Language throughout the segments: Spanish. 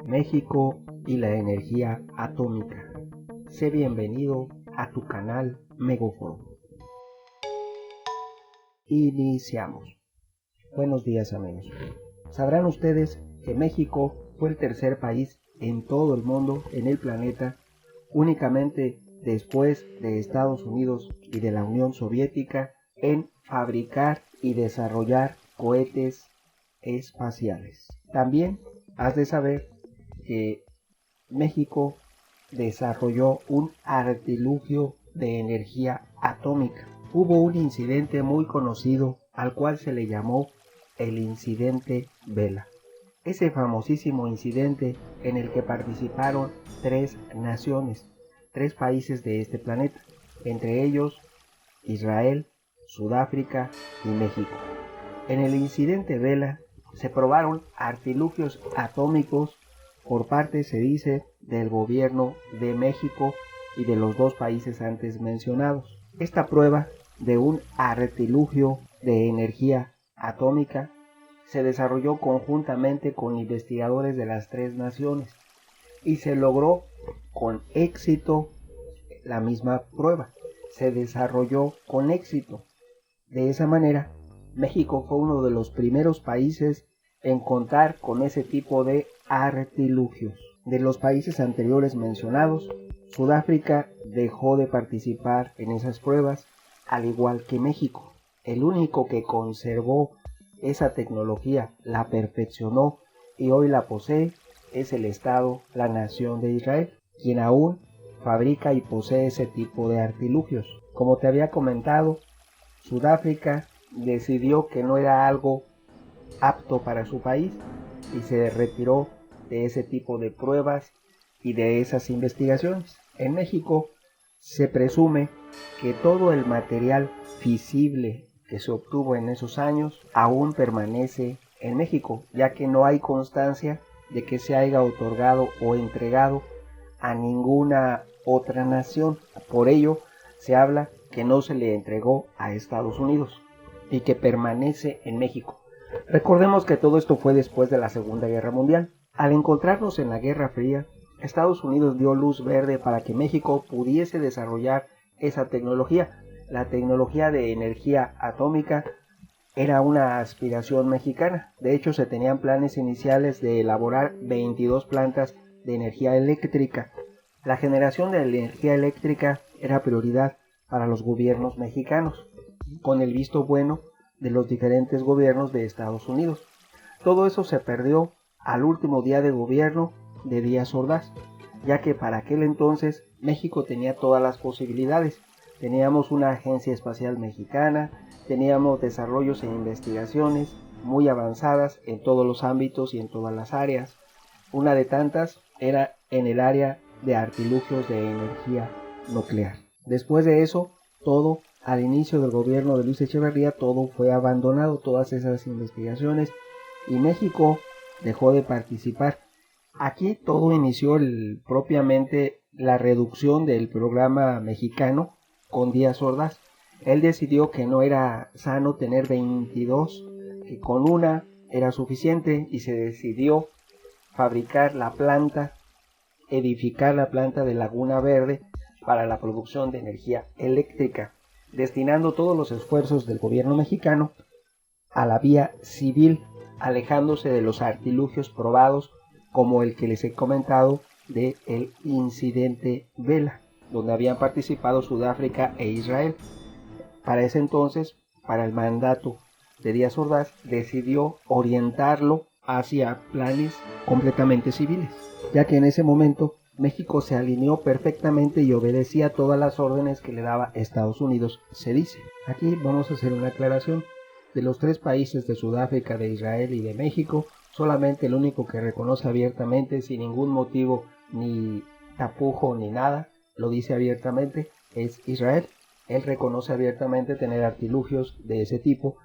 México y la energía atómica. Sé bienvenido a tu canal Megaforo. Iniciamos. Buenos días, amigos. Sabrán ustedes que México fue el tercer país en todo el mundo, en el planeta, únicamente después de Estados Unidos y de la Unión Soviética, en fabricar y desarrollar cohetes espaciales. También has de saber que México desarrolló un artilugio de energía atómica. Hubo un incidente muy conocido al cual se le llamó el incidente Vela. Ese famosísimo incidente en el que participaron tres naciones, tres países de este planeta, entre ellos Israel, Sudáfrica y México. En el incidente Vela se probaron artilugios atómicos por parte, se dice, del gobierno de México y de los dos países antes mencionados. Esta prueba de un artilugio de energía atómica se desarrolló conjuntamente con investigadores de las tres naciones y se logró con éxito la misma prueba. Se desarrolló con éxito. De esa manera, México fue uno de los primeros países en contar con ese tipo de artilugios. De los países anteriores mencionados, Sudáfrica dejó de participar en esas pruebas, al igual que México. El único que conservó esa tecnología, la perfeccionó y hoy la posee, es el Estado, la nación de Israel, quien aún fabrica y posee ese tipo de artilugios. Como te había comentado, Sudáfrica decidió que no era algo apto para su país y se retiró de ese tipo de pruebas y de esas investigaciones. En México se presume que todo el material fisible que se obtuvo en esos años aún permanece en México, ya que no hay constancia de que se haya otorgado o entregado a ninguna otra nación. Por ello se habla que no se le entregó a Estados Unidos y que permanece en México. Recordemos que todo esto fue después de la Segunda Guerra Mundial. Al encontrarnos en la Guerra Fría, Estados Unidos dio luz verde para que México pudiese desarrollar esa tecnología. La tecnología de energía atómica era una aspiración mexicana. De hecho, se tenían planes iniciales de elaborar 22 plantas de energía eléctrica. La generación de energía eléctrica era prioridad para los gobiernos mexicanos, con el visto bueno de los diferentes gobiernos de Estados Unidos. Todo eso se perdió al último día de gobierno de Díaz Ordaz, ya que para aquel entonces México tenía todas las posibilidades. Teníamos una agencia espacial mexicana, teníamos desarrollos e investigaciones muy avanzadas en todos los ámbitos y en todas las áreas. Una de tantas era en el área de artilugios de energía nuclear. Después de eso, todo, al inicio del gobierno de Luis Echeverría, todo fue abandonado, todas esas investigaciones, y México dejó de participar. Aquí todo inició propiamente la reducción del programa mexicano con Díaz Ordaz. Él decidió que no era sano tener 22, que con una era suficiente, y se decidió fabricar la planta, edificar la planta de Laguna Verde para la producción de energía eléctrica, destinando todos los esfuerzos del gobierno mexicano a la vía civil, alejándose de los artilugios probados como el que les he comentado de el incidente Vela, donde habían participado Sudáfrica e Israel. Para ese entonces, para el mandato de Díaz Ordaz, decidió orientarlo hacia planes completamente civiles, ya que en ese momento México se alineó perfectamente y obedecía todas las órdenes que le daba Estados Unidos, se dice. Aquí vamos a hacer una aclaración. De los tres países de Sudáfrica, de Israel y de México, solamente el único que reconoce abiertamente, sin ningún motivo ni tapujo ni nada, lo dice abiertamente, es Israel. Él reconoce abiertamente tener artilugios de ese tipo.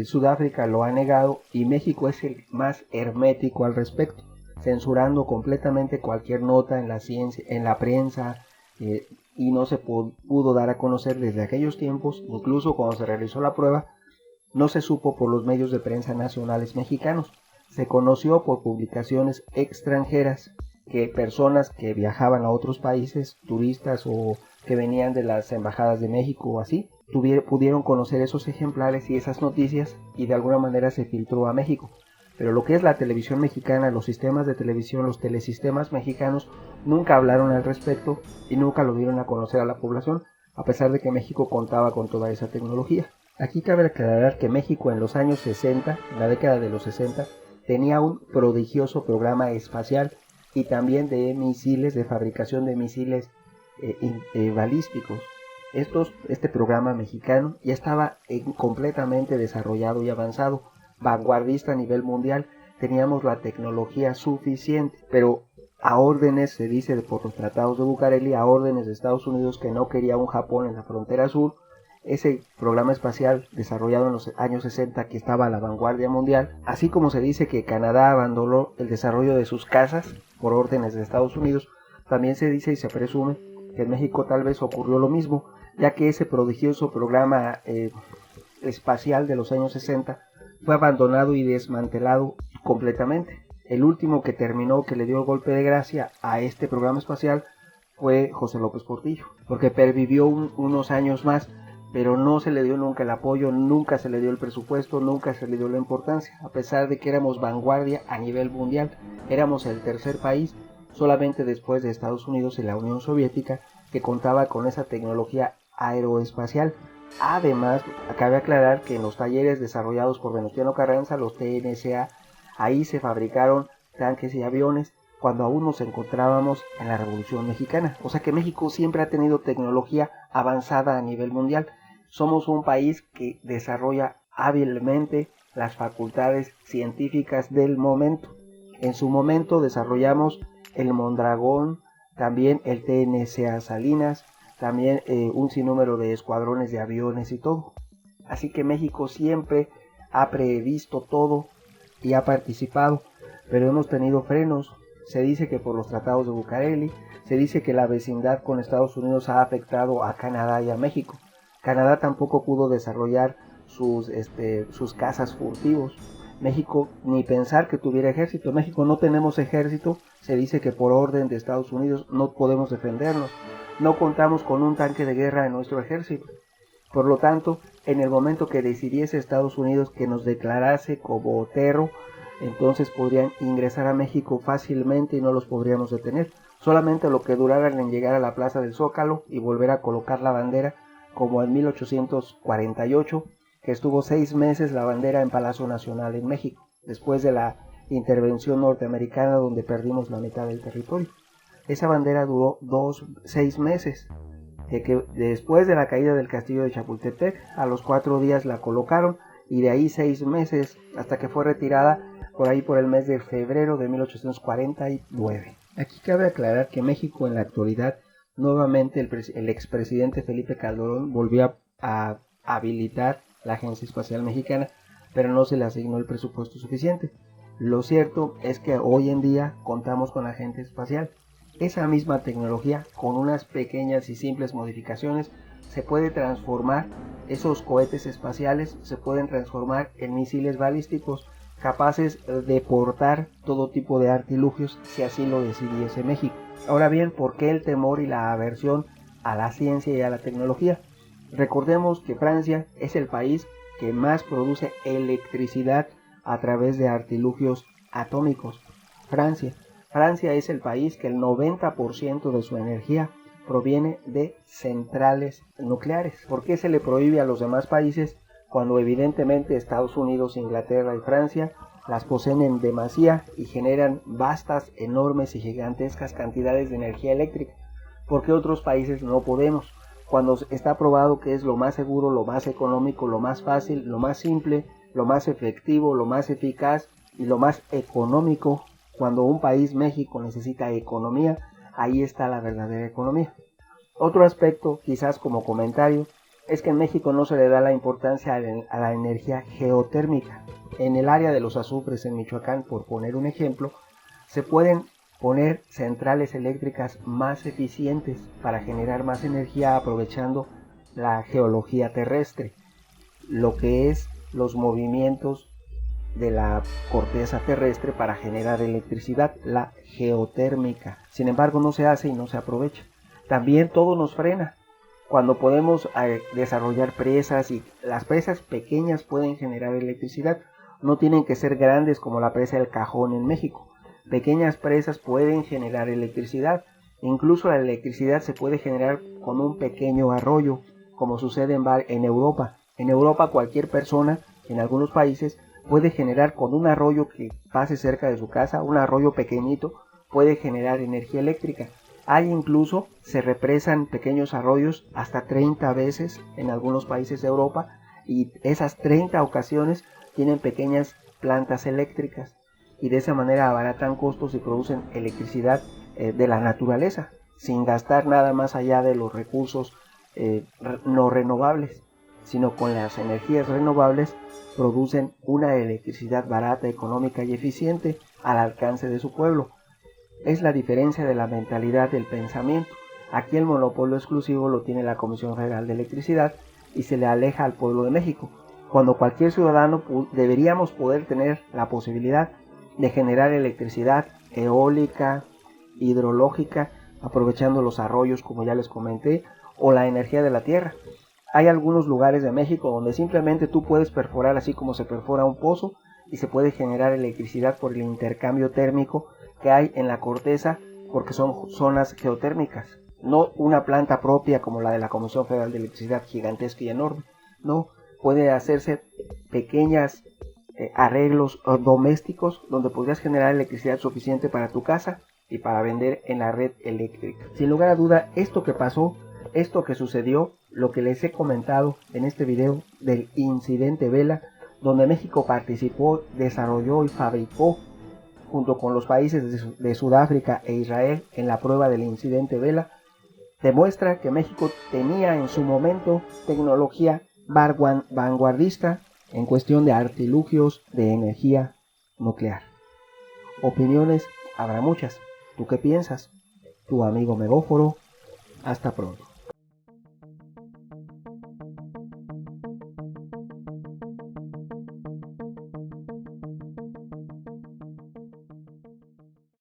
Sudáfrica lo ha negado y México es el más hermético al respecto, censurando completamente cualquier nota en la ciencia, en la prensa, y no se pudo dar a conocer desde aquellos tiempos. Incluso cuando se realizó la prueba, no se supo por los medios de prensa nacionales mexicanos. Se conoció por publicaciones extranjeras que personas que viajaban a otros países, turistas o que venían de las embajadas de México o así, pudieron conocer esos ejemplares y esas noticias y de alguna manera se filtró a México. Pero lo que es la televisión mexicana, los sistemas de televisión, los telesistemas mexicanos nunca hablaron al respecto y nunca lo dieron a conocer a la población, a pesar de que México contaba con toda esa tecnología. Aquí cabe aclarar que México en los años 60, en la década de los 60, tenía un prodigioso programa espacial y también de misiles, de fabricación de misiles balísticos. Este programa mexicano ya estaba completamente desarrollado y avanzado, vanguardista a nivel mundial, teníamos la tecnología suficiente, pero a órdenes, se dice por los tratados de Bucareli, a órdenes de Estados Unidos que no quería un Japón en la frontera sur, ese programa espacial desarrollado en los años 60 que estaba a la vanguardia mundial, así como se dice que Canadá abandonó el desarrollo de sus casas por órdenes de Estados Unidos, también se dice y se presume que en México tal vez ocurrió lo mismo, ya que ese prodigioso programa espacial de los años 60 fue abandonado y desmantelado completamente. El último que terminó, que le dio el golpe de gracia a este programa espacial fue José López Portillo, porque pervivió unos años más, pero no se le dio nunca el apoyo, nunca se le dio el presupuesto, nunca se le dio la importancia, a pesar de que éramos vanguardia a nivel mundial, éramos el tercer país, solamente después de Estados Unidos y la Unión Soviética, que contaba con esa tecnología aeroespacial. Además, cabe aclarar que en los talleres desarrollados por Venustiano Carranza, los TNCA, ahí se fabricaron tanques y aviones cuando aún nos encontrábamos en la Revolución Mexicana. O sea que México siempre ha tenido tecnología avanzada a nivel mundial. Somos un país que desarrolla hábilmente las facultades científicas del momento. En su momento desarrollamos el Mondragón, también el TNCA Salinas, también un sinnúmero de escuadrones de aviones y todo. Así que México siempre ha previsto todo y ha participado, pero hemos tenido frenos. Se dice que por los tratados de Bucareli, se dice que la vecindad con Estados Unidos ha afectado a Canadá y a México. Canadá tampoco pudo desarrollar sus cazas furtivos. México ni pensar que tuviera ejército. México no tenemos ejército. Se dice que por orden de Estados Unidos no podemos defendernos. No contamos con un tanque de guerra en nuestro ejército. Por lo tanto, en el momento que decidiese Estados Unidos que nos declarase como terro, entonces podrían ingresar a México fácilmente y no los podríamos detener. Solamente lo que duraran en llegar a la Plaza del Zócalo y volver a colocar la bandera, como en 1848, que estuvo 6 meses la bandera en Palacio Nacional en México, después de la intervención norteamericana donde perdimos la mitad del territorio. Esa bandera duró 6 meses. Después de la caída del castillo de Chapultepec, a los 4 días la colocaron y de ahí 6 meses hasta que fue retirada por ahí por el mes de febrero de 1849. Aquí cabe aclarar que México en la actualidad, nuevamente el expresidente Felipe Calderón volvió a habilitar la Agencia Espacial Mexicana, pero no se le asignó el presupuesto suficiente. Lo cierto es que hoy en día contamos con la Agencia Espacial. Esa misma tecnología, con unas pequeñas y simples modificaciones, se puede transformar, esos cohetes espaciales se pueden transformar en misiles balísticos capaces de portar todo tipo de artilugios si así lo decidiese México. Ahora bien, ¿por qué el temor y la aversión a la ciencia y a la tecnología? Recordemos que Francia es el país que más produce electricidad a través de artilugios atómicos. Francia es el país que el 90% de su energía proviene de centrales nucleares. ¿Por qué se le prohíbe a los demás países cuando evidentemente Estados Unidos, Inglaterra y Francia las poseen en demasía y generan vastas, enormes y gigantescas cantidades de energía eléctrica? ¿Por qué otros países no podemos? Cuando está probado que es lo más seguro, lo más económico, lo más fácil, lo más simple, lo más efectivo, lo más eficaz y lo más económico. Cuando un país, México, necesita economía, ahí está la verdadera economía. Otro aspecto, quizás como comentario, es que en México no se le da la importancia a la energía geotérmica. En el área de los azufres en Michoacán, por poner un ejemplo, se pueden poner centrales eléctricas más eficientes para generar más energía aprovechando la geología terrestre, lo que es los movimientos de la corteza terrestre para generar electricidad, la geotérmica. Sin embargo, no se hace y no se aprovecha. También todo nos frena. Cuando podemos desarrollar presas, y las presas pequeñas pueden generar electricidad, no tienen que ser grandes como la presa del Cajón en México. Pequeñas presas pueden generar electricidad. Incluso la electricidad se puede generar con un pequeño arroyo, como sucede en Europa. En Europa cualquier persona, en algunos países, puede generar con un arroyo que pase cerca de su casa, un arroyo pequeñito, puede generar energía eléctrica. Hay incluso, se represan pequeños arroyos hasta 30 veces en algunos países de Europa, y esas 30 ocasiones tienen pequeñas plantas eléctricas, y de esa manera abaratan costos y producen electricidad de la naturaleza, sin gastar nada más allá de los recursos no renovables, sino con las energías renovables producen una electricidad barata, económica y eficiente al alcance de su pueblo. Es la diferencia de la mentalidad del pensamiento. Aquí el monopolio exclusivo lo tiene la Comisión Federal de Electricidad y se le aleja al pueblo de México, cuando cualquier ciudadano deberíamos poder tener la posibilidad de generar electricidad eólica, hidrológica, aprovechando los arroyos como ya les comenté, o la energía de la tierra. Hay algunos lugares de México donde simplemente tú puedes perforar así como se perfora un pozo y se puede generar electricidad por el intercambio térmico que hay en la corteza, porque son zonas geotérmicas, no una planta propia como la de la Comisión Federal de Electricidad gigantesca y enorme. No, puede hacerse pequeñas arreglos domésticos donde podrías generar electricidad suficiente para tu casa y para vender en la red eléctrica. Sin lugar a duda, esto que pasó, esto que sucedió, lo que les he comentado en este video del incidente Vela, donde México participó, desarrolló y fabricó junto con los países de Sudáfrica e Israel en la prueba del incidente Vela, demuestra que México tenía en su momento tecnología vanguardista en cuestión de artilugios de energía nuclear. Opiniones habrá muchas. ¿Tú qué piensas? Tu amigo Megóforo. Hasta pronto.